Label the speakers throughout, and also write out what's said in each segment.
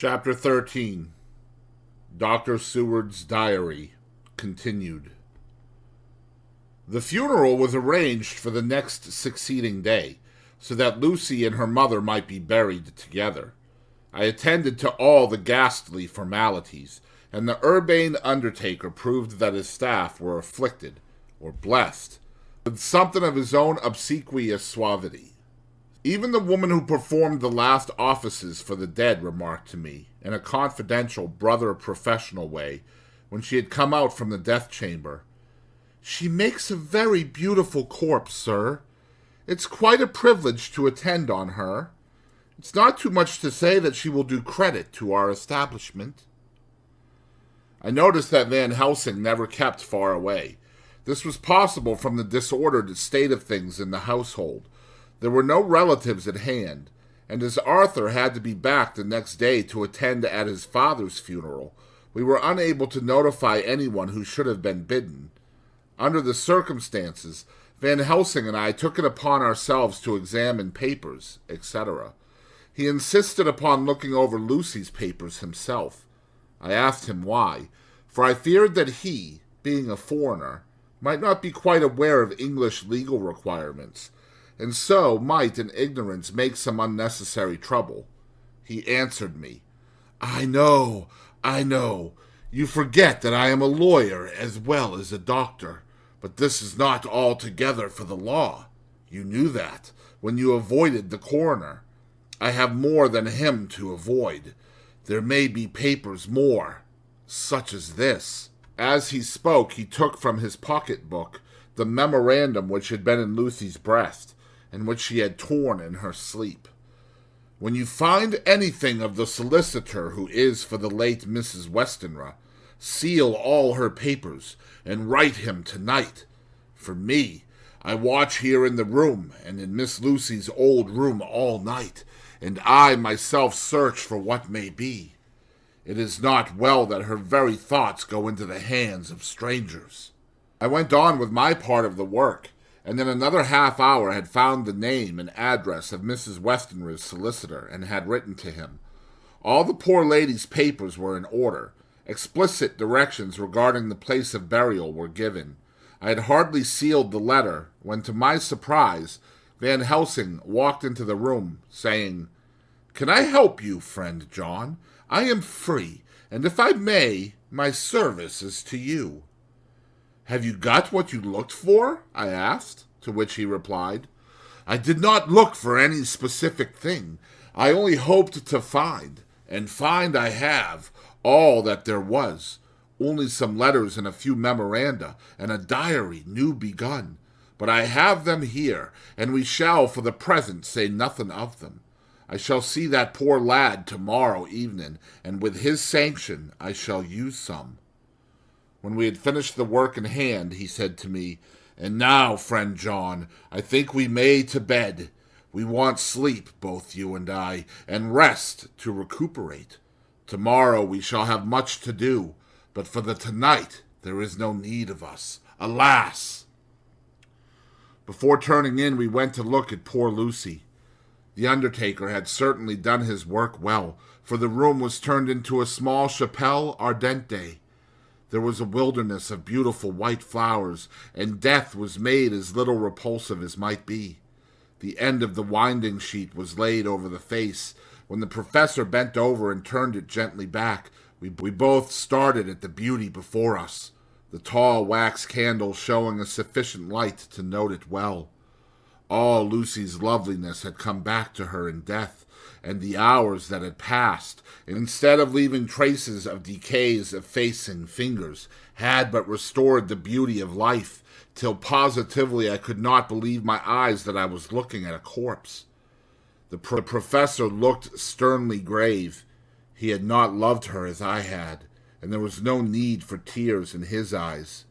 Speaker 1: Chapter 13. Dr. Seward's Diary. Continued. The funeral was arranged for the next succeeding day, so that Lucy and her mother might be buried together. I attended to all the ghastly formalities, and the urbane undertaker proved that his staff were afflicted, or blessed, with something of his own obsequious suavity. Even the woman who performed the last offices for the dead remarked to me, in a confidential, brother-professional way, when she had come out from the death chamber, "She makes a very beautiful corpse, sir. It's quite a privilege to attend on her. It's not too much to say that she will do credit to our establishment." I noticed that Van Helsing never kept far away. This was possible from the disordered state of things in the household. There were no relatives at hand, and as Arthur had to be back the next day to attend at his father's funeral, we were unable to notify anyone who should have been bidden. Under the circumstances, Van Helsing and I took it upon ourselves to examine papers, etc. He insisted upon looking over Lucy's papers himself. I asked him why, for I feared that he, being a foreigner, might not be quite aware of English legal requirements, and so might in ignorance make some unnecessary trouble. He answered me, I know. You forget that I am a lawyer as well as a doctor, but this is not altogether for the law. You knew that, when you avoided the coroner. I have more than him to avoid. There may be papers more, such as this." As he spoke, he took from his pocket-book the memorandum which had been in Lucy's breast, and which she had torn in her sleep. "When you find anything of the solicitor who is for the late Mrs. Westenra, seal all her papers, and write him tonight. For me, I watch here in the room, and in Miss Lucy's old room all night, and I myself search for what may be. It is not well that her very thoughts go into the hands of strangers." I went on with my part of the work, and in another half-hour had found the name and address of Mrs. Westenra's solicitor, and had written to him. All the poor lady's papers were in order. Explicit directions regarding the place of burial were given. I had hardly sealed the letter, when, to my surprise, Van Helsing walked into the room, saying, "Can I help you, friend John? I am free, and if I may, my service is to you." "Have you got what you looked for?" I asked, to which he replied, "I did not look for any specific thing. I only hoped to find, and find I have, all that there was, only some letters and a few memoranda, and a diary new begun. But I have them here, and we shall for the present say nothing of them. I shall see that poor lad tomorrow evening, and with his sanction I shall use some." When we had finished the work in hand, he said to me, "And now, friend John, I think we may to bed. We want sleep, both you and I, and rest to recuperate. Tomorrow we shall have much to do, but for the tonight there is no need of us. Alas!" Before turning in, we went to look at poor Lucy. The undertaker had certainly done his work well, for the room was turned into a small chapelle ardente. There was a wilderness of beautiful white flowers, and death was made as little repulsive as might be. The end of the winding sheet was laid over the face. When the professor bent over and turned it gently back, we both started at the beauty before us, the tall wax candle showing a sufficient light to note it well. All Lucy's loveliness had come back to her in death, and the hours that had passed, instead of leaving traces of decays effacing fingers, had but restored the beauty of life, till positively I could not believe my eyes that I was looking at a corpse. The professor looked sternly grave. He had not loved her as I had, and there was no need for tears in his eyes.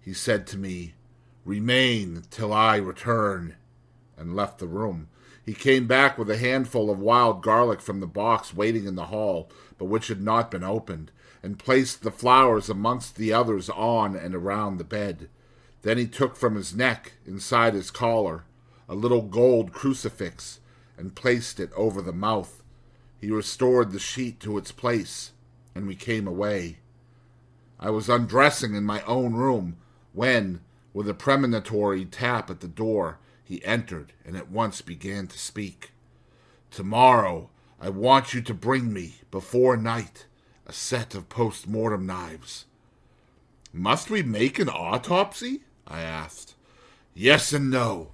Speaker 1: He said to me, "Remain till I return," and left the room. He came back with a handful of wild garlic from the box waiting in the hall, but which had not been opened, and placed the flowers amongst the others on and around the bed. Then he took from his neck, inside his collar, a little gold crucifix, and placed it over the mouth. He restored the sheet to its place, and we came away. I was undressing in my own room when, with a premonitory tap at the door, he entered and at once began to speak. "Tomorrow I want you to bring me, before night, a set of post-mortem knives." "Must we make an autopsy?" I asked. "Yes and no.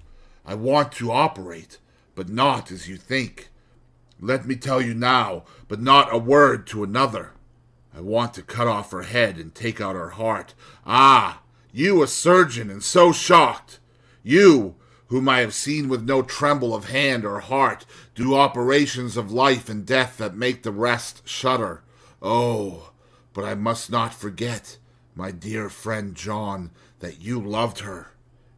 Speaker 1: I want to operate, but not as you think. Let me tell you now, but not a word to another. I want to cut off her head and take out her heart. Ah, you a surgeon and so shocked! You, whom I have seen with no tremble of hand or heart, do operations of life and death that make the rest shudder. Oh, but I must not forget, my dear friend John, that you loved her,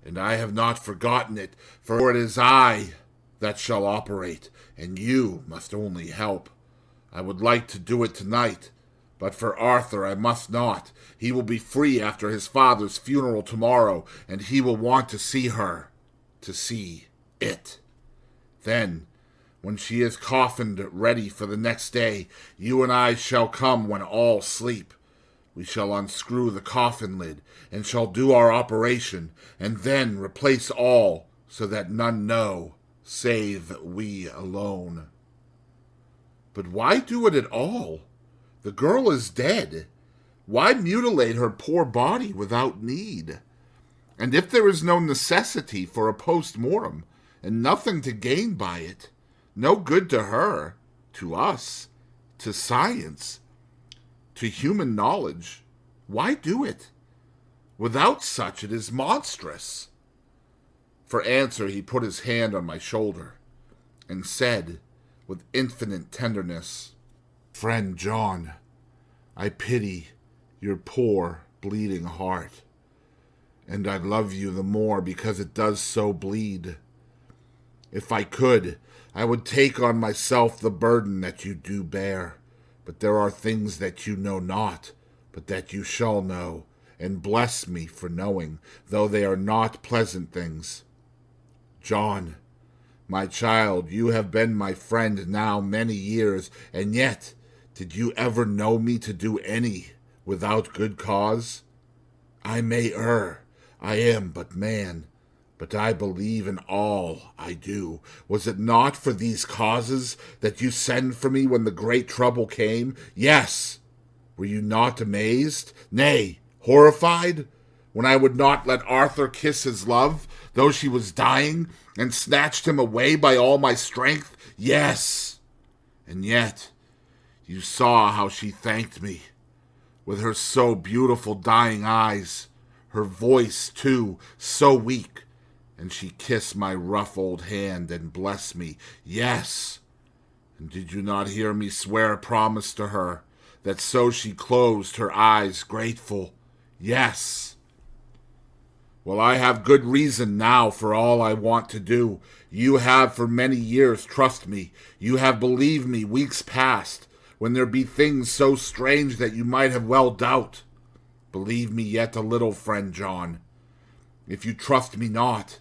Speaker 1: and I have not forgotten it, for it is I that shall operate, and you must only help. I would like to do it tonight, but for Arthur I must not. He will be free after his father's funeral tomorrow, and he will want to see her, to see it. Then, when she is coffined ready for the next day, you and I shall come when all sleep. We shall unscrew the coffin lid, and shall do our operation, and then replace all, so that none know, save we alone." "But why do it at all? The girl is dead. Why mutilate her poor body without need? And if there is no necessity for a post-mortem, and nothing to gain by it, no good to her, to us, to science, to human knowledge, why do it? Without such it is monstrous." For answer he put his hand on my shoulder, and said, with infinite tenderness, "Friend John, I pity your poor bleeding heart, and I love you the more because it does so bleed. If I could, I would take on myself the burden that you do bear, but there are things that you know not, but that you shall know, and bless me for knowing, though they are not pleasant things. John, my child, you have been my friend now many years, and yet did you ever know me to do any without good cause? I may err, I am but man, but I believe in all I do. Was it not for these causes that you sent for me when the great trouble came? Yes. Were you not amazed, nay, horrified, when I would not let Arthur kiss his love, though she was dying, and snatched him away by all my strength? Yes. And yet you saw how she thanked me, with her so beautiful dying eyes, her voice, too, so weak, and she kissed my rough old hand and blessed me. Yes. And did you not hear me swear a promise to her, that so she closed her eyes grateful? Yes. Well, I have good reason now for all I want to do. You have for many years trust me. You have believed me weeks past, when there be things so strange that you might have well doubt. Believe me yet a little, friend John. If you trust me not,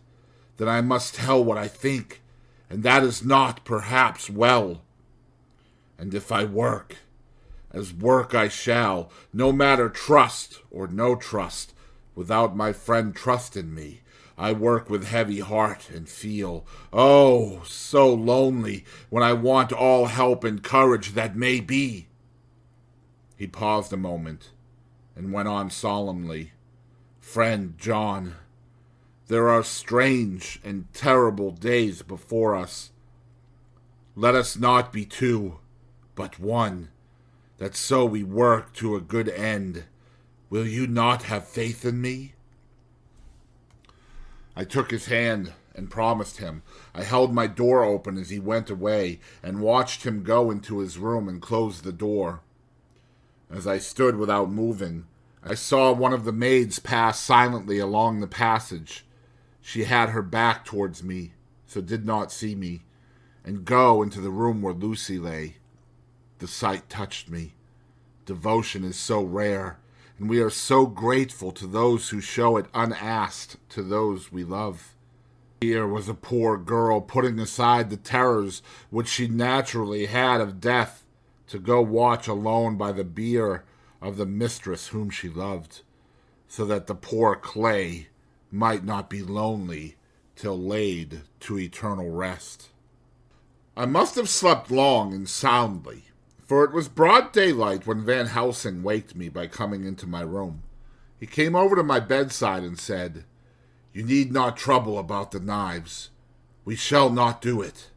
Speaker 1: then I must tell what I think, and that is not, perhaps, well. And if I work, as work I shall, no matter trust or no trust, without my friend trust in me, I work with heavy heart and feel, oh, so lonely, when I want all help and courage that may be. He paused a moment, and went on solemnly, Friend John, there are strange and terrible days before us. Let us not be two, but one, that so we work to a good end. Will you not have faith in me? I took his hand and promised him. I held my door open as he went away and watched him go into his room and close the door. As I stood without moving, I saw one of the maids pass silently along the passage. She had her back towards me, so did not see me, and go into the room where Lucy lay. The sight touched me. Devotion is so rare, and we are so grateful to those who show it unasked to those we love. Here was a poor girl putting aside the terrors which she naturally had of death to go watch alone by the bier of the mistress whom she loved, so that the poor clay might not be lonely till laid to eternal rest. I must have slept long and soundly, for it was broad daylight when Van Helsing waked me by coming into my room. He came over to my bedside and said, "You need not trouble about the knives. We shall not do it."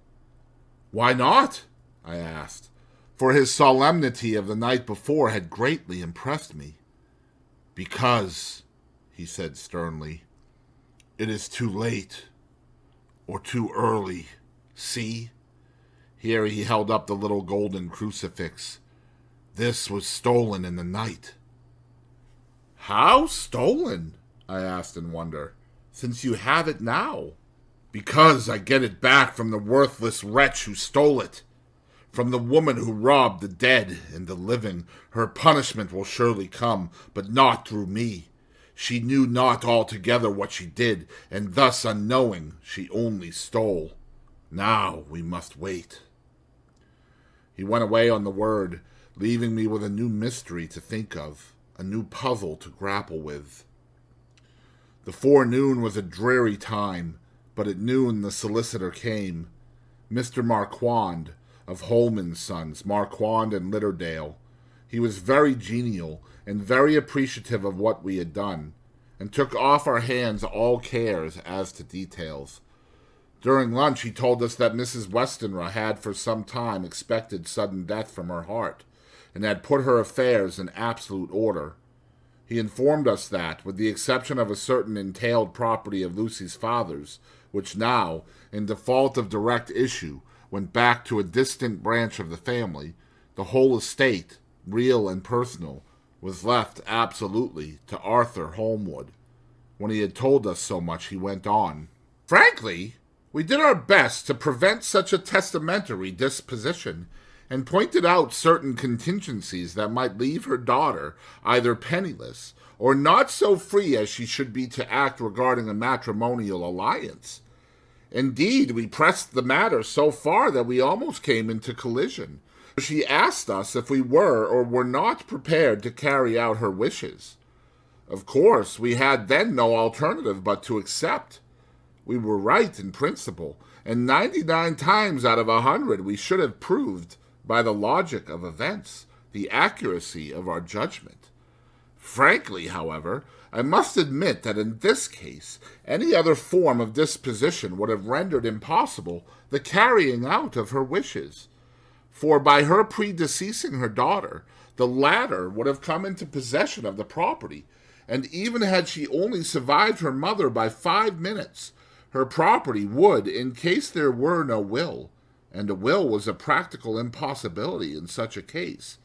Speaker 1: "Why not?" I asked, for his solemnity of the night before had greatly impressed me. "Because," he said sternly, "it is too late, or too early. See?" Here he held up the little golden crucifix. "This was stolen in the night." "How stolen?" I asked in wonder, "since you have it now?" "Because I get it back from the worthless wretch who stole it. From the woman who robbed the dead and the living. Her punishment will surely come, but not through me. She knew not altogether what she did, and thus unknowing she only stole. Now we must wait." He went away on the word, leaving me with a new mystery to think of, a new puzzle to grapple with. The forenoon was a dreary time, but at noon the solicitor came, Mr. Marquand, of Holman's Sons, Marquand and Litterdale. He was very genial and very appreciative of what we had done, and took off our hands all cares as to details. During lunch he told us that Mrs. Westenra had for some time expected sudden death from her heart, and had put her affairs in absolute order. He informed us that, with the exception of a certain entailed property of Lucy's father's, which now, in default of direct issue, went back to a distant branch of the family, the whole estate, real and personal, was left absolutely to Arthur Holmwood. When he had told us so much, he went on, "Frankly, we did our best to prevent such a testamentary disposition, and pointed out certain contingencies that might leave her daughter either penniless or not so free as she should be to act regarding a matrimonial alliance. Indeed, we pressed the matter so far that we almost came into collision. She asked us if we were or were not prepared to carry out her wishes. Of course, we had then no alternative but to accept. We were right in principle, and 99 times out of 100 we should have proved, by the logic of events, the accuracy of our judgment. Frankly, however, I must admit that in this case, any other form of disposition would have rendered impossible the carrying out of her wishes. For by her predeceasing her daughter, the latter would have come into possession of the property, and even had she only survived her mother by 5 minutes, her property would, in case there were no will, and a will was a practical impossibility in such a case,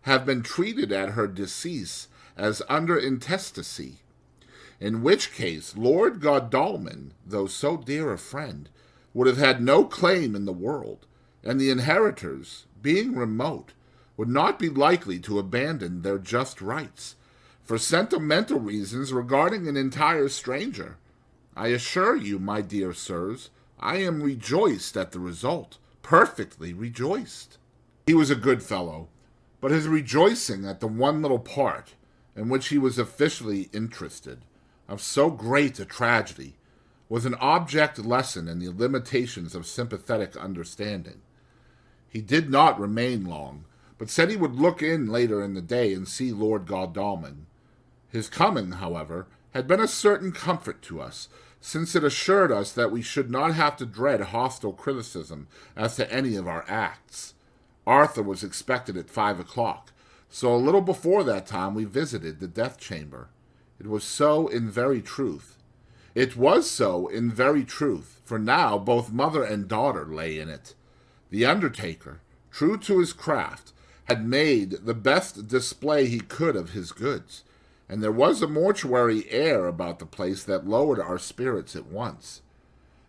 Speaker 1: have been treated at her decease as under intestacy, in which case Lord Godalming, though so dear a friend, would have had no claim in the world, and the inheritors, being remote, would not be likely to abandon their just rights, for sentimental reasons regarding an entire stranger. I assure you, my dear sirs, I am rejoiced at the result, perfectly rejoiced." He was a good fellow, but his rejoicing at the one little part, in which he was officially interested, of so great a tragedy, was an object lesson in the limitations of sympathetic understanding. He did not remain long, but said he would look in later in the day and see Lord Godalming. His coming, however, had been a certain comfort to us, since it assured us that we should not have to dread hostile criticism as to any of our acts. Arthur was expected at 5 o'clock, so a little before that time we visited the death chamber. It was so in very truth. For now both mother and daughter lay in it. The undertaker, true to his craft, had made the best display he could of his goods, and there was a mortuary air about the place that lowered our spirits at once.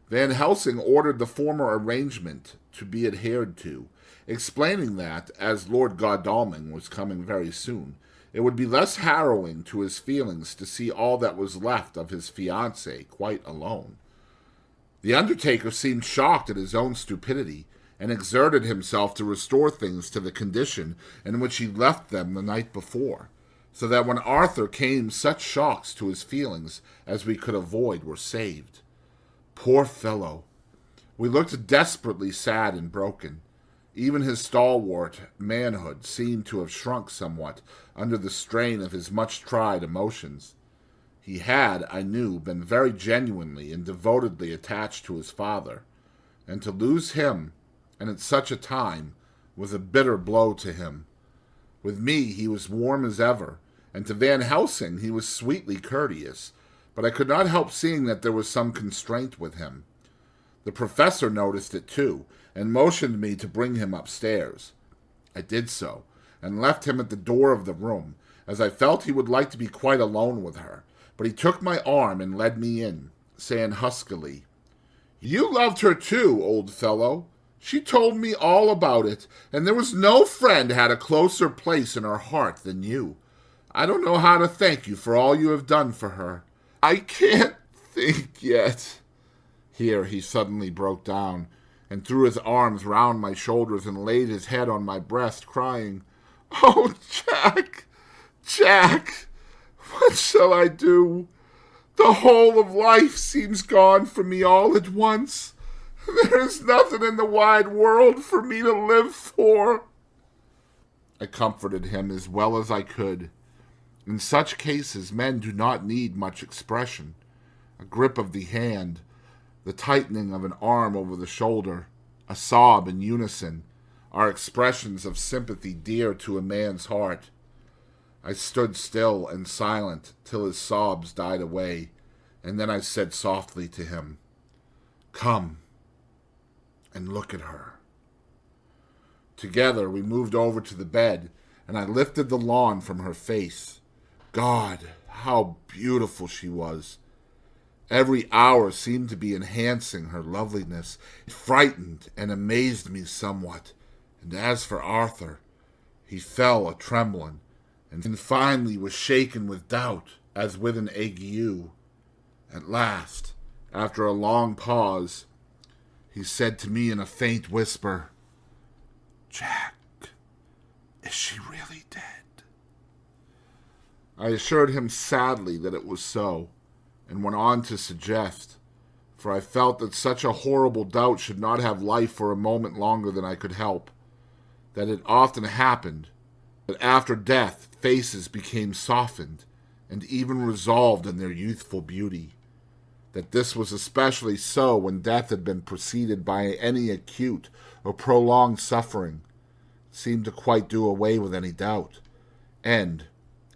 Speaker 1: Van Helsing ordered the former arrangement to be adhered to, explaining that, as Lord Godalming was coming very soon, it would be less harrowing to his feelings to see all that was left of his fiancée quite alone. The undertaker seemed shocked at his own stupidity, and exerted himself to restore things to the condition in which he left them the night before, so that when Arthur came such shocks to his feelings as we could avoid were saved. Poor fellow! We looked desperately sad and broken. Even his stalwart manhood seemed to have shrunk somewhat under the strain of his much-tried emotions. He had, I knew, been very genuinely and devotedly attached to his father, and to lose him, and at such a time, was a bitter blow to him. With me he was warm as ever, and to Van Helsing he was sweetly courteous, but I could not help seeing that there was some constraint with him. The professor noticed it too, and motioned me to bring him upstairs. I did so, and left him at the door of the room, as I felt he would like to be quite alone with her, but he took my arm and led me in, saying huskily, "You loved her too, old fellow. She told me all about it, and there was no friend had a closer place in her heart than you. I don't know how to thank you for all you have done for her. I can't think yet." Here he suddenly broke down, and threw his arms round my shoulders and laid his head on my breast, crying, "Oh, Jack, Jack, what shall I do? The whole of life seems gone from me all at once. There is nothing in the wide world for me to live for." I comforted him as well as I could. In such cases, men do not need much expression. A grip of the hand, the tightening of an arm over the shoulder, a sob in unison, are expressions of sympathy dear to a man's heart. I stood still and silent till his sobs died away, and then I said softly to him, "Come and look at her." Together we moved over to the bed, and I lifted the lawn from her face. God, how beautiful she was! Every hour seemed to be enhancing her loveliness. It frightened and amazed me somewhat, and as for Arthur, he fell a-trembling, and finally was shaken with doubt, as with an ague. At last, after a long pause, he said to me in a faint whisper, "Jack, is she really dead?" I assured him sadly that it was so, and went on to suggest, for I felt that such a horrible doubt should not have life for a moment longer than I could help, that it often happened that after death faces became softened and even resolved in their youthful beauty, that this was especially so when death had been preceded by any acute or prolonged suffering, seemed to quite do away with any doubt, and,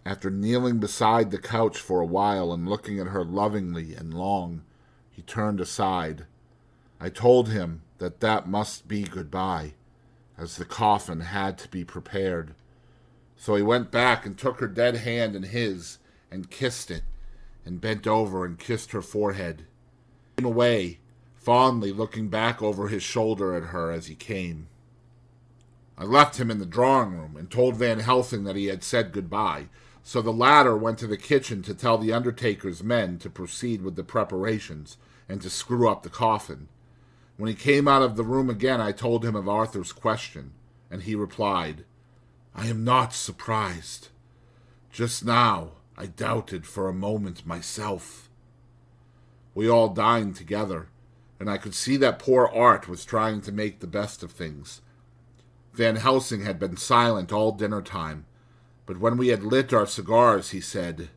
Speaker 1: after kneeling beside the couch for a while and looking at her lovingly and long, he turned aside. I told him that that must be goodbye, as the coffin had to be prepared. So he went back and took her dead hand in his and kissed it, and bent over and kissed her forehead. He came away, fondly looking back over his shoulder at her as he came. I left him in the drawing-room and told Van Helsing that he had said goodbye, so the latter went to the kitchen to tell the undertaker's men to proceed with the preparations and to screw up the coffin. When he came out of the room again, I told him of Arthur's question, and he replied, "I am not surprised. Just now I doubted for a moment myself." We all dined together, and I could see that poor Art was trying to make the best of things. Van Helsing had been silent all dinner time, but when we had lit our cigars, he said,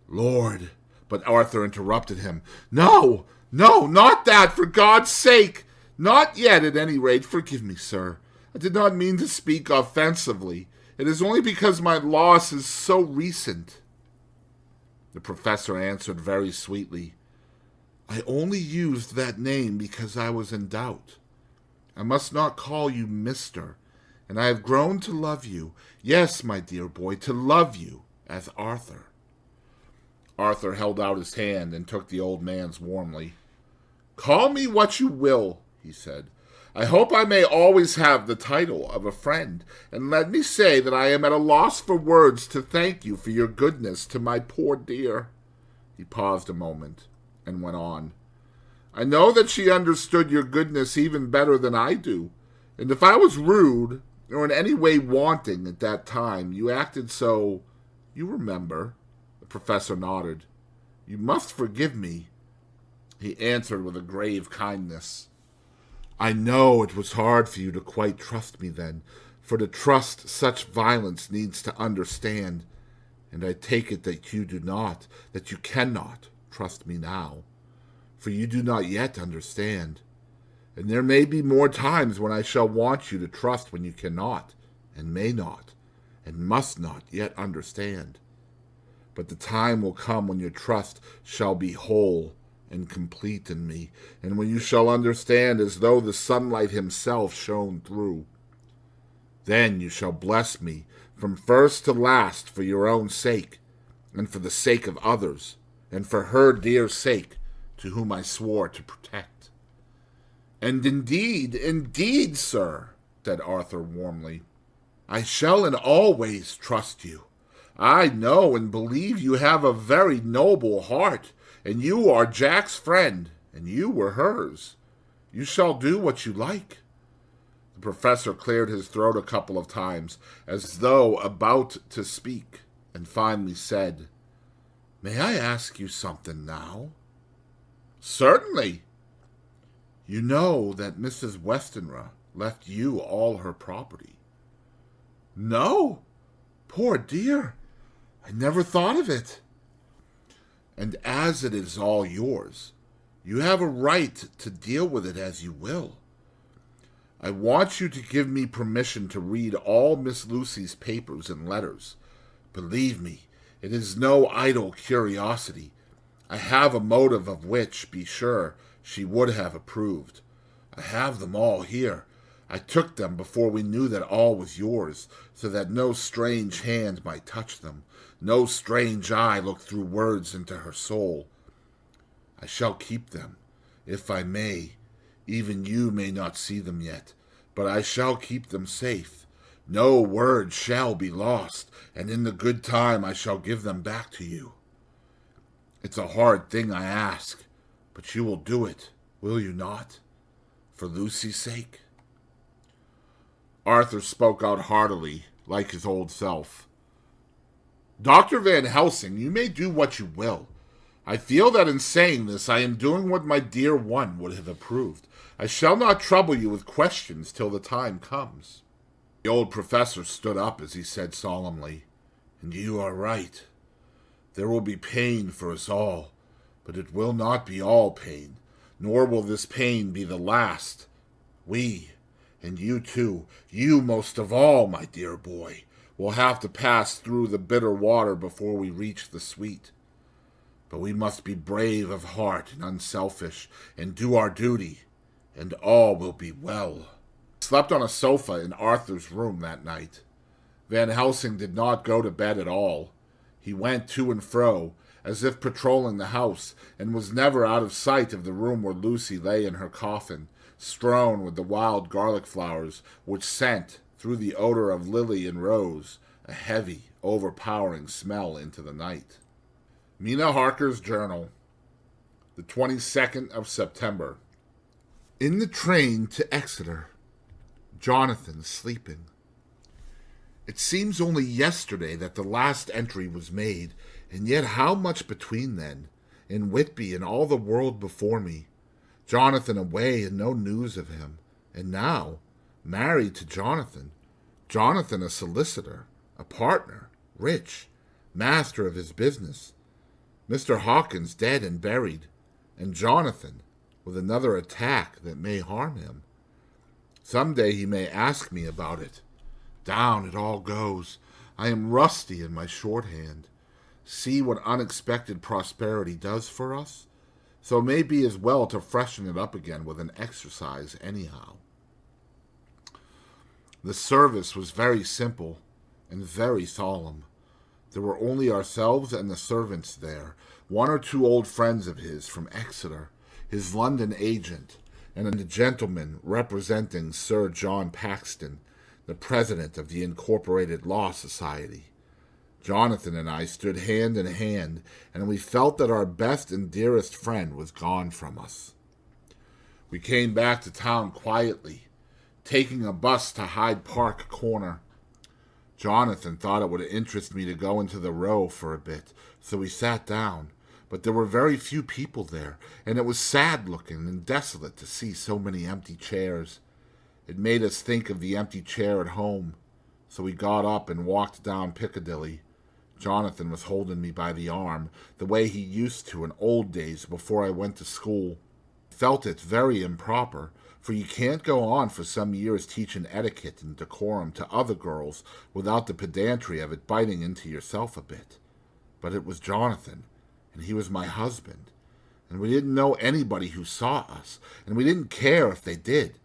Speaker 1: "Lord," but Arthur interrupted him. "No, no, not that, for God's sake! Not yet, at any rate. Forgive me, sir. I did not mean to speak offensively. It is only because my loss is so recent." The professor answered very sweetly, "I only used that name because I was in doubt. I must not call you Mr., and I have grown to love you, yes, my dear boy, to love you as Arthur." Arthur held out his hand and took the old man's warmly. "Call me what you will," he said. "I hope I may always have the title of a friend, and let me say that I am at a loss for words to thank you for your goodness to my poor dear." He paused a moment and went on. I know that she understood your goodness even better than I do. And if I was rude or in any way wanting at that time, you acted so... You remember. The professor nodded. You must forgive me, he answered with a grave kindness. I know it was hard for you to quite trust me then, for to trust such violence needs to understand, and I take it that you do not, that you cannot trust me now, for you do not yet understand. And there may be more times when I shall want you to trust when you cannot, and may not, and must not yet understand. But the time will come when your trust shall be whole and complete in me, and when you shall understand as though the sunlight himself shone through. Then you shall bless me from first to last for your own sake, and for the sake of others, and for her dear sake, to whom I swore to protect. And indeed, sir, said Arthur warmly, I shall in all ways trust you. I know and believe you have a very noble heart, and you are Jack's friend, and you were hers. You shall do what you like. The professor cleared his throat a couple of times, as though about to speak, and finally said, May I ask you something now? Certainly. You know that Mrs. Westenra left you all her property. No, poor dear, I never thought of it. And as it is all yours, you have a right to deal with it as you will. I want you to give me permission to read all Miss Lucy's papers and letters. Believe me, it is no idle curiosity. I have a motive of which, be sure, she would have approved. I have them all here. I took them before we knew that all was yours, so that no strange hand might touch them, no strange eye look through words into her soul. I shall keep them, if I may. Even you may not see them yet, but I shall keep them safe. No word shall be lost, and in the good time I shall give them back to you. It's a hard thing I ask, but you will do it, will you not? For Lucy's sake? Arthur spoke out heartily, like his old self. Dr. Van Helsing, you may do what you will. I feel that in saying this I am doing what my dear one would have approved. I shall not trouble you with questions till the time comes. The old professor stood up as he said solemnly, And you are right. There will be pain for us all, but it will not be all pain, nor will this pain be the last. We, and you too, you most of all, my dear boy, will have to pass through the bitter water before we reach the sweet. But we must be brave of heart and unselfish, and do our duty, and all will be well. He slept on a sofa in Arthur's room that night. Van Helsing did not go to bed at all. He went to and fro, as if patrolling the house, and was never out of sight of the room where Lucy lay in her coffin, strewn with the wild garlic flowers, which sent, through the odor of lily and rose, a heavy, overpowering smell into the night. Mina Harker's Journal, the 22nd of September. In the train to Exeter, Jonathan sleeping. It seems only yesterday that the last entry was made, and yet how much between then, in Whitby and all the world before me. Jonathan away and no news of him, and now married to Jonathan. Jonathan a solicitor, a partner, rich, master of his business. Mr. Hawkins dead and buried, and Jonathan with another attack that may harm him. Some day he may ask me about it. Down it all goes. I am rusty in my shorthand. See what unexpected prosperity does for us? So it may be as well to freshen it up again with an exercise anyhow. The service was very simple and very solemn. There were only ourselves and the servants there, one or two old friends of his from Exeter, his London agent, and a gentleman representing Sir John Paxton, the president of the Incorporated Law Society. Jonathan and I stood hand in hand, and we felt that our best and dearest friend was gone from us. We came back to town quietly, taking a bus to Hyde Park Corner. Jonathan thought it would interest me to go into the Row for a bit, so we sat down. But there were very few people there, and it was sad-looking and desolate to see so many empty chairs. It made us think of the empty chair at home, so we got up and walked down Piccadilly. Jonathan was holding me by the arm, the way he used to in old days before I went to school. I felt it very improper, for you can't go on for some years teaching etiquette and decorum to other girls without the pedantry of it biting into yourself a bit. But it was Jonathan, and he was my husband, and we didn't know anybody who saw us, and we didn't care if they did.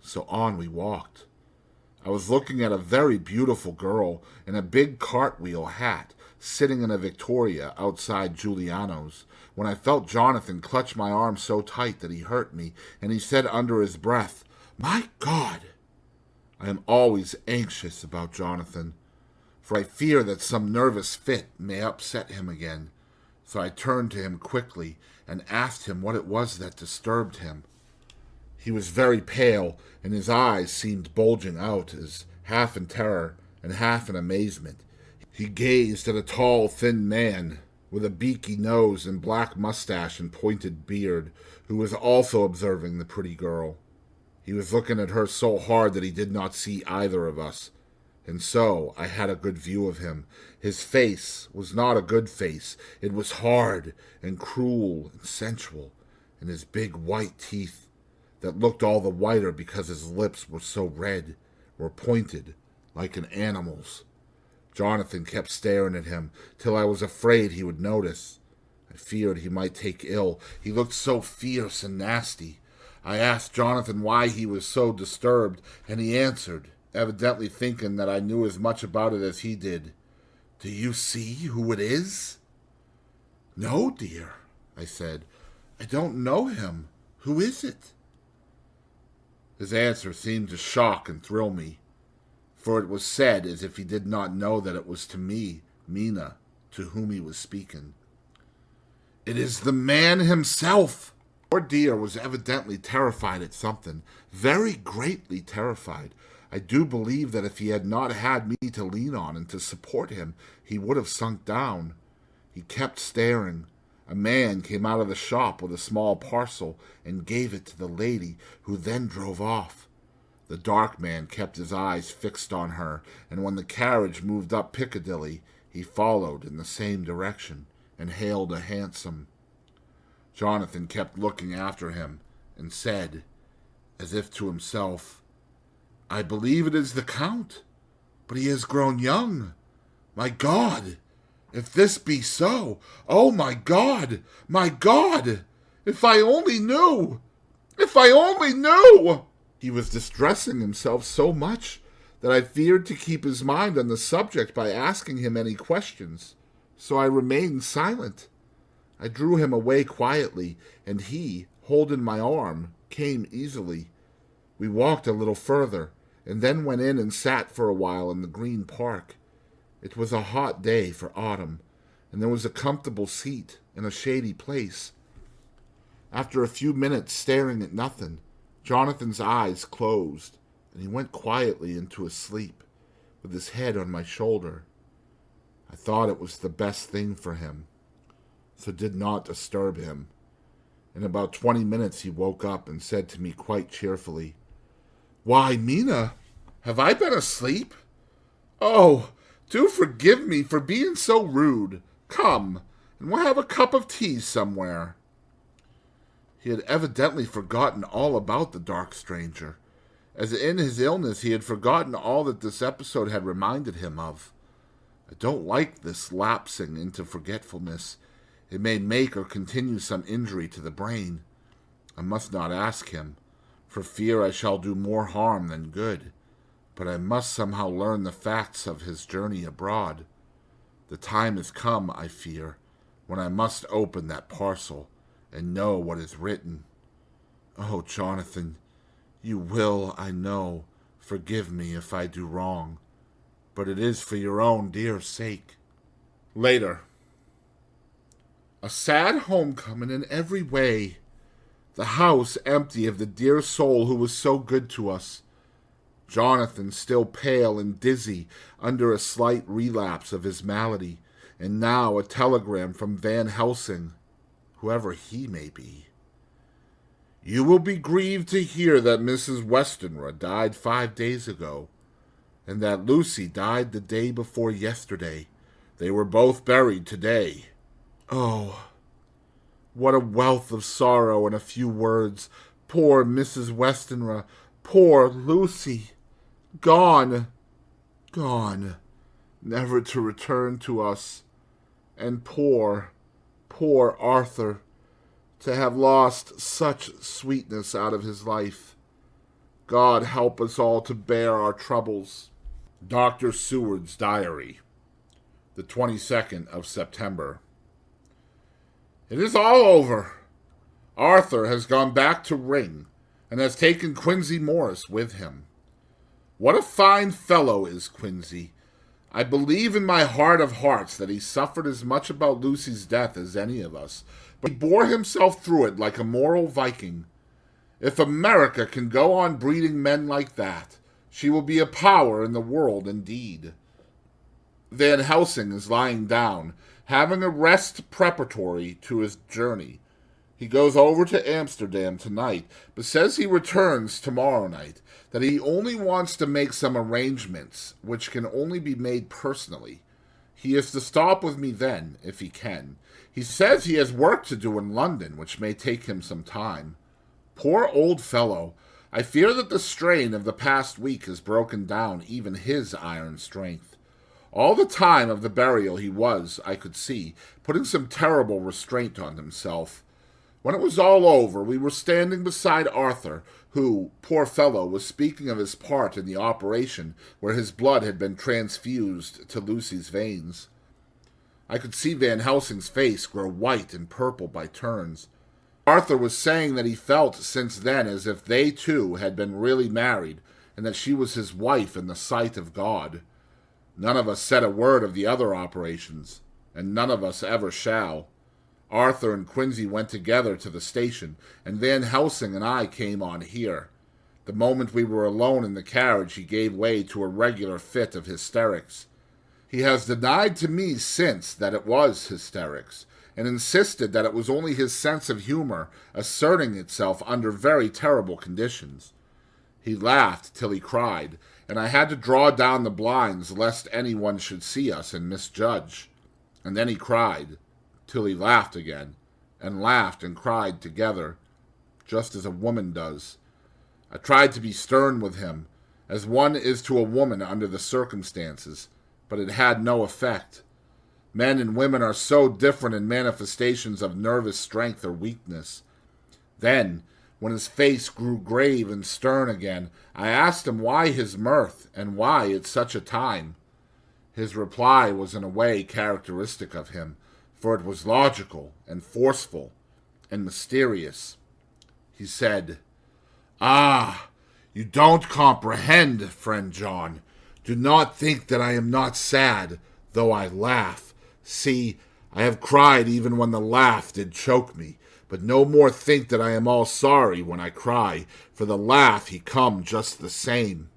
Speaker 1: So on we walked. I was looking at a very beautiful girl in a big cartwheel hat, sitting in a Victoria outside Giuliano's, when I felt Jonathan clutch my arm so tight that he hurt me, and he said under his breath, "My God!" I am always anxious about Jonathan, for I fear that some nervous fit may upset him again. So I turned to him quickly and asked him what it was that disturbed him. He was very pale, and his eyes seemed bulging out, as half in terror and half in amazement. He gazed at a tall, thin man with a beaky nose and black mustache and pointed beard, who was also observing the pretty girl. He was looking at her so hard that he did not see either of us, and so I had a good view of him. His face was not a good face. It was hard and cruel and sensual, and his big white teeth, that looked all the whiter because his lips were so red, were pointed like an animal's. Jonathan kept staring at him till I was afraid he would notice. I feared he might take ill. He looked so fierce and nasty. I asked Jonathan why he was so disturbed, and he answered, evidently thinking that I knew as much about it as he did. "Do you see who it is?" "No, dear," I said. "I don't know him. Who is it?" His answer seemed to shock and thrill me, for it was said as if he did not know that it was to me, Mina, to whom he was speaking. "It is the man himself." Poor dear was evidently terrified at something, very greatly terrified. I do believe that if he had not had me to lean on and to support him, he would have sunk down. He kept staring. A man came out of the shop with a small parcel and gave it to the lady, who then drove off. The dark man kept his eyes fixed on her, and when the carriage moved up Piccadilly, he followed in the same direction and hailed a hansom. Jonathan kept looking after him and said, as if to himself, "I believe it is the Count, but he has grown young. My God! If this be so, oh my God! My God! If I only knew! If I only knew!" He was distressing himself so much that I feared to keep his mind on the subject by asking him any questions, so I remained silent. I drew him away quietly, and he, holding my arm, came easily. We walked a little further, and then went in and sat for a while in the Green Park. It was a hot day for autumn, and there was a comfortable seat in a shady place. After a few minutes staring at nothing, Jonathan's eyes closed, and he went quietly into a sleep, with his head on my shoulder. I thought it was the best thing for him, so did not disturb him. In about 20 minutes he woke up and said to me quite cheerfully, "Why, Mina, have I been asleep? Oh, do forgive me for being so rude. Come, and we'll have a cup of tea somewhere." He had evidently forgotten all about the dark stranger, as in his illness he had forgotten all that this episode had reminded him of. I don't like this lapsing into forgetfulness. It may make or continue some injury to the brain. I must not ask him, for fear I shall do more harm than good, but I must somehow learn the facts of his journey abroad. The time has come, I fear, when I must open that parcel and know what is written. Oh, Jonathan, you will, I know, forgive me if I do wrong, but it is for your own dear sake. Later. A sad homecoming in every way. The house empty of the dear soul who was so good to us. Jonathan still pale and dizzy under a slight relapse of his malady, and now a telegram from Van Helsing, whoever he may be. You will be grieved to hear that Mrs. Westenra died 5 days ago, and that Lucy died the day before yesterday. They were both buried today. Oh, what a wealth of sorrow in a few words. Poor Mrs. Westenra, poor Lucy. Gone, gone, never to return to us. And poor Arthur, to have lost such sweetness out of his life. God help us all to bear our troubles. Dr. Seward's Diary, the 22nd of September. It is all over. Arthur has gone back to Ring, and has taken Quincey Morris with him. What a fine fellow is Quincey. I believe in my heart of hearts that he suffered as much about Lucy's death as any of us, but he bore himself through it like a moral Viking. If America can go on breeding men like that, she will be a power in the world indeed. Van Helsing is lying down, having a rest preparatory to his journey. He goes over to Amsterdam tonight, but says he returns tomorrow night, that he only wants to make some arrangements, which can only be made personally. He is to stop with me then, if he can. He says he has work to do in London, which may take him some time. Poor old fellow! I fear that the strain of the past week has broken down even his iron strength. All the time of the burial he was, I could see, putting some terrible restraint on himself. When it was all over, we were standing beside Arthur, who, poor fellow, was speaking of his part in the operation where his blood had been transfused to Lucy's veins. I could see Van Helsing's face grow white and purple by turns. Arthur was saying that he felt since then as if they two had been really married, and that she was his wife in the sight of God. None of us said a word of the other operations, and none of us ever shall. Arthur and Quincey went together to the station, and Van Helsing and I came on here. The moment we were alone in the carriage, he gave way to a regular fit of hysterics. He has denied to me since that it was hysterics, and insisted that it was only his sense of humor asserting itself under very terrible conditions. He laughed till he cried, and I had to draw down the blinds lest anyone should see us and misjudge. And then he cried, till he laughed again, and laughed and cried together, just as a woman does. I tried to be stern with him, as one is to a woman under the circumstances, but it had no effect. Men and women are so different in manifestations of nervous strength or weakness. Then, when his face grew grave and stern again, I asked him why his mirth, and why at such a time. His reply was in a way characteristic of him, for it was logical and forceful and mysterious. He said, "Ah, you don't comprehend, friend John. Do not think that I am not sad, though I laugh. See, I have cried even when the laugh did choke me, but no more think that I am all sorry when I cry, for the laugh he come just the same.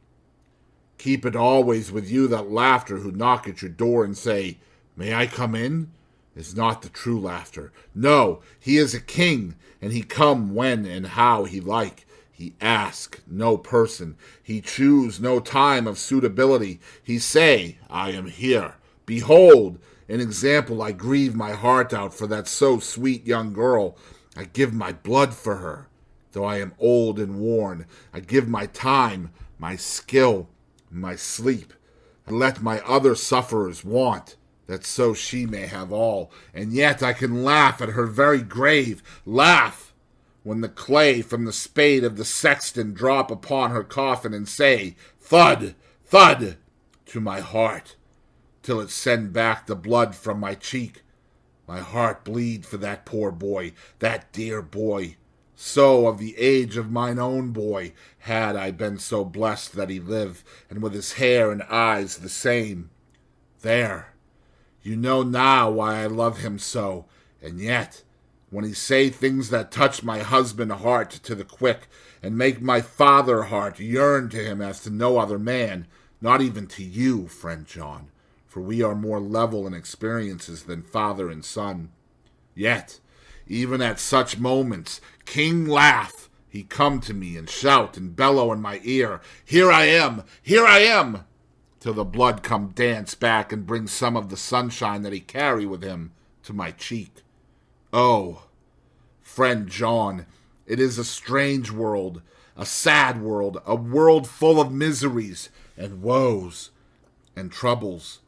Speaker 1: Keep it always with you that laughter who knock at your door and say, 'May I come in?' is not the true laughter. No, he is a king, and he come when and how he like. He ask no person. He choose no time of suitability. He say, 'I am here. Behold, an example, I grieve my heart out for that so sweet young girl. I give my blood for her. Though I am old and worn, I give my time, my skill, my sleep. I let my other sufferers want, that so she may have all, and yet I can laugh at her very grave, laugh when the clay from the spade of the sexton drop upon her coffin and say, thud, thud, to my heart, till it send back the blood from my cheek. My heart bleed for that poor boy, that dear boy, so of the age of mine own boy, had I been so blessed that he live, and with his hair and eyes the same. There, you know now why I love him so, and yet, when he say things that touch my husband heart to the quick, and make my father heart yearn to him as to no other man, not even to you, friend John, for we are more level in experiences than father and son. Yet, even at such moments, King Laugh, he come to me and shout and bellow in my ear, Here I am! Here I am! Till the blood come dance back and bring some of the sunshine that he carry with him to my cheek. Oh, friend John, it is a strange world, a sad world, a world full of miseries and woes and troubles.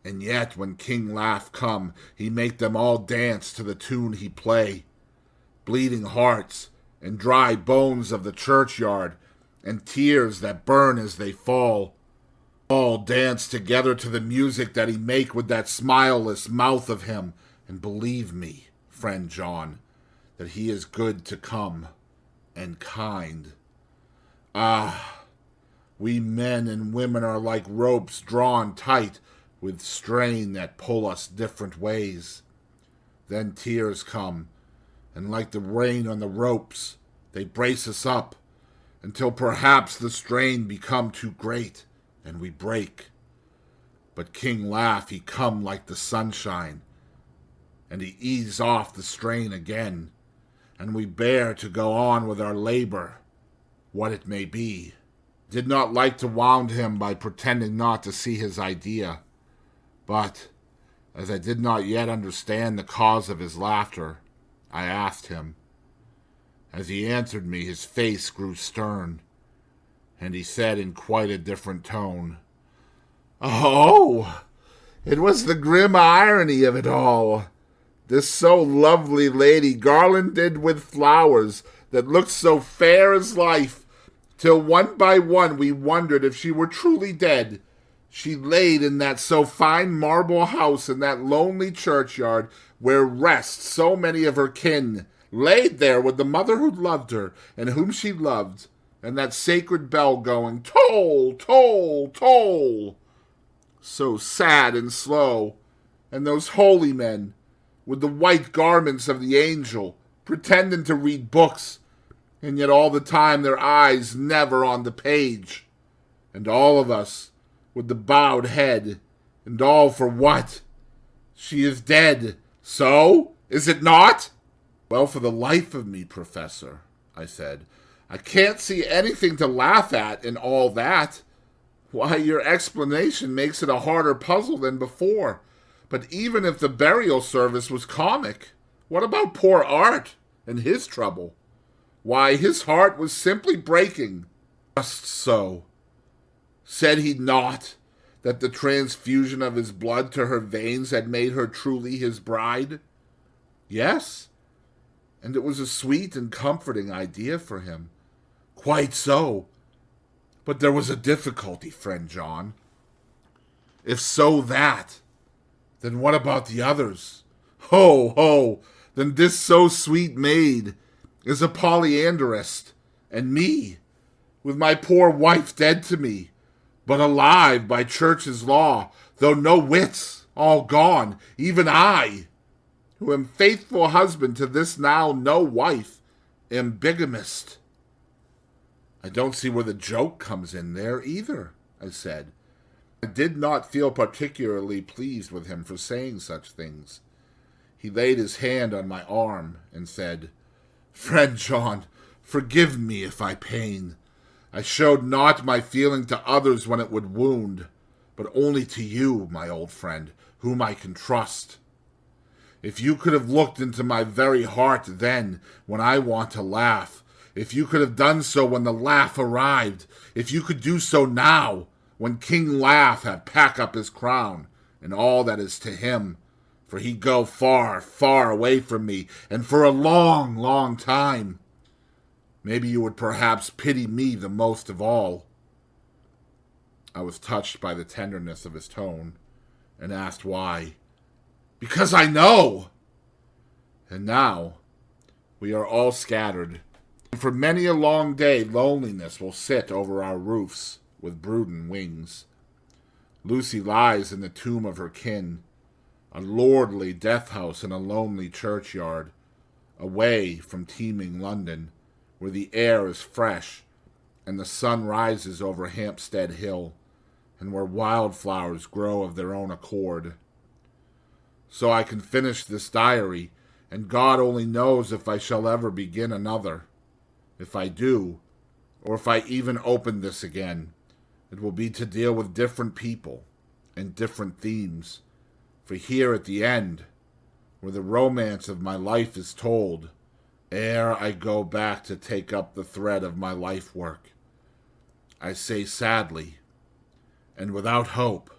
Speaker 1: And yet when King Laugh come, he make them all dance to the tune he play. Bleeding hearts and dry bones of the churchyard and tears that burn as they fall, all dance together to the music that he make with that smileless mouth of him. And believe me, friend John, that he is good to come and kind. Ah, we men and women are like ropes drawn tight with strain that pull us different ways. Then tears come, and like the rain on the ropes, they brace us up, until perhaps the strain become too great, and we break. But King Laugh, he come like the sunshine, and he ease off the strain again, and we bear to go on with our labor, what it may be. Did not like to wound him by pretending not to see his idea, but, as I did not yet understand the cause of his laughter, I asked him. As he answered me, his face grew stern, and he said in quite a different tone, Oh, it was the grim irony of it all. This so lovely lady garlanded with flowers that looked so fair as life, till one by one we wondered if she were truly dead. She laid in that so fine marble house in that lonely churchyard where rest so many of her kin, laid there with the mother who loved her and whom she loved, and that sacred bell going, toll, toll, toll, so sad and slow, and those holy men, with the white garments of the angel, pretending to read books, and yet all the time their eyes never on the page, and all of us with the bowed head, and all for what? She is dead. So, is it not? Well, for the life of me, Professor, I said, I can't see anything to laugh at in all that. Why, your explanation makes it a harder puzzle than before. But even if the burial service was comic, what about poor Art and his trouble? Why, his heart was simply breaking. Just so. Said he not that the transfusion of his blood to her veins had made her truly his bride? Yes, and it was a sweet and comforting idea for him. Quite so. But there was a difficulty, friend John. If so that, then what about the others? Ho, ho, then this so sweet maid is a polyandrist, and me, with my poor wife dead to me, but alive by church's law, though no wits, all gone, even I, who am faithful husband to this now no wife, am bigamist. I don't see where the joke comes in there either, I said. I did not feel particularly pleased with him for saying such things. He laid his hand on my arm and said, Friend John, forgive me if I pain. I showed not my feeling to others when it would wound, but only to you, my old friend, whom I can trust. If you could have looked into my very heart then, when I want to laugh, if you could have done so when the laugh arrived, if you could do so now, when King Laugh have pack up his crown, and all that is to him, for he go far, far away from me, and for a long, long time, maybe you would perhaps pity me the most of all. I was touched by the tenderness of his tone, and asked why. Because I know! And now, we are all scattered, and for many a long day loneliness will sit over our roofs with brooding wings. Lucy lies in the tomb of her kin, a lordly death house in a lonely churchyard. away from teeming London, where the air is fresh and the sun rises over Hampstead Hill, and where wildflowers grow of their own accord. So I can finish this diary, and God only knows if I shall ever begin another. If I do, or if I even open this again, it will be to deal with different people and different themes. For here at the end, where the romance of my life is told, ere I go back to take up the thread of my life work, I say sadly, and without hope,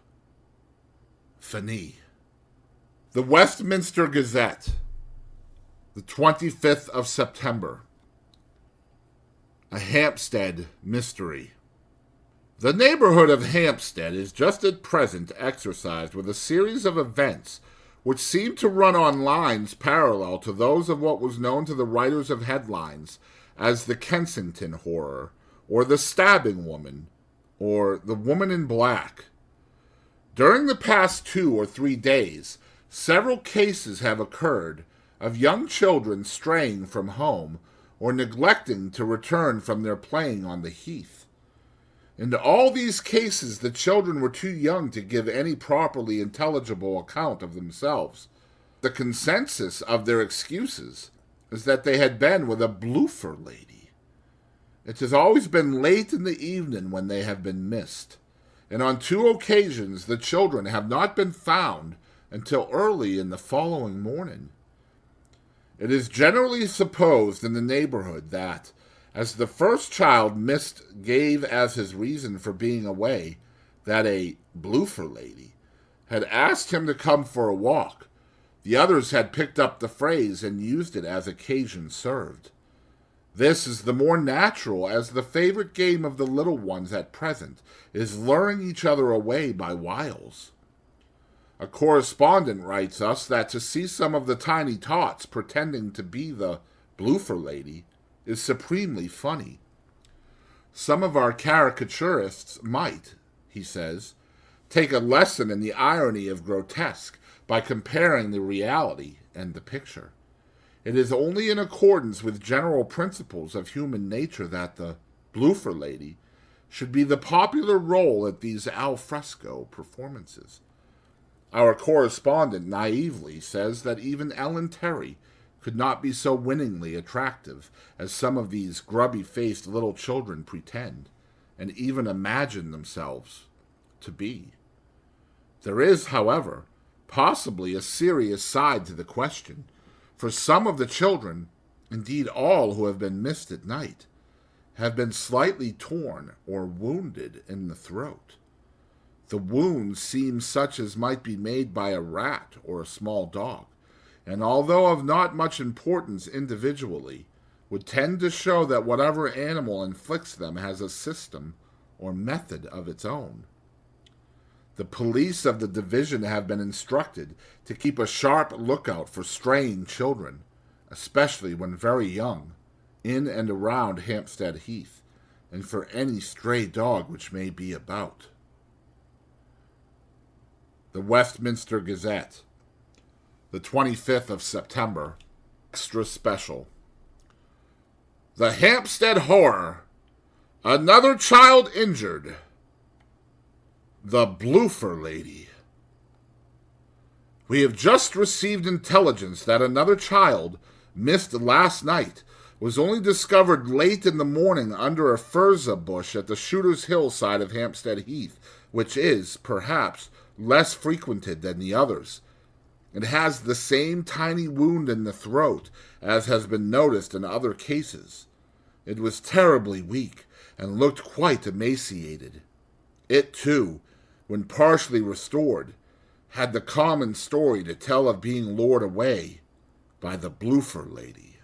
Speaker 1: Finis. The Westminster Gazette, the 25th of September. A Hampstead Mystery. The neighborhood of Hampstead is just at present exercised with a series of events which seem to run on lines parallel to those of what was known to the writers of headlines as the Kensington Horror, or the Stabbing Woman, or the Woman in Black. During the past 2 or 3 days, several cases have occurred of young children straying from home or neglecting to return from their playing on the heath. In all these cases, the children were too young to give any properly intelligible account of themselves. The consensus of their excuses is that they had been with a bloofer lady. It has always been late in the evening when they have been missed, and on 2 occasions the children have not been found until early in the following morning. It is generally supposed in the neighborhood that, as the first child missed gave as his reason for being away that a bloofer lady had asked him to come for a walk, the others had picked up the phrase and used it as occasion served. This is the more natural, as the favorite game of the little ones at present is luring each other away by wiles. A correspondent writes us that to see some of the tiny tots pretending to be the bloofer lady is supremely funny. Some of our caricaturists might, he says, take a lesson in the irony of grotesque by comparing the reality and the picture. It is only in accordance with general principles of human nature that the bloofer lady should be the popular role at these al fresco performances. Our correspondent naively says that even Ellen Terry could not be so winningly attractive as some of these grubby-faced little children pretend, and even imagine themselves to be. There is, however, possibly a serious side to the question, for some of the children, indeed all who have been missed at night, have been slightly torn or wounded in the throat. The wounds seem such as might be made by a rat or a small dog, and although of not much importance individually, would tend to show that whatever animal inflicts them has a system or method of its own. The police of the division have been instructed to keep a sharp lookout for straying children, especially when very young, in and around Hampstead Heath, and for any stray dog which may be about. The Westminster Gazette, the 25th of September, extra special. The Hampstead Horror, another child injured. The bloofer lady. We have just received intelligence that another child, missed last night, was only discovered late in the morning under a furze bush at the Shooter's Hill side of Hampstead Heath, which is, perhaps, less frequented than the others. It has the same tiny wound in the throat as has been noticed in other cases. It was terribly weak and looked quite emaciated. It, too, when partially restored, had the common story to tell of being lured away by the bloofer lady.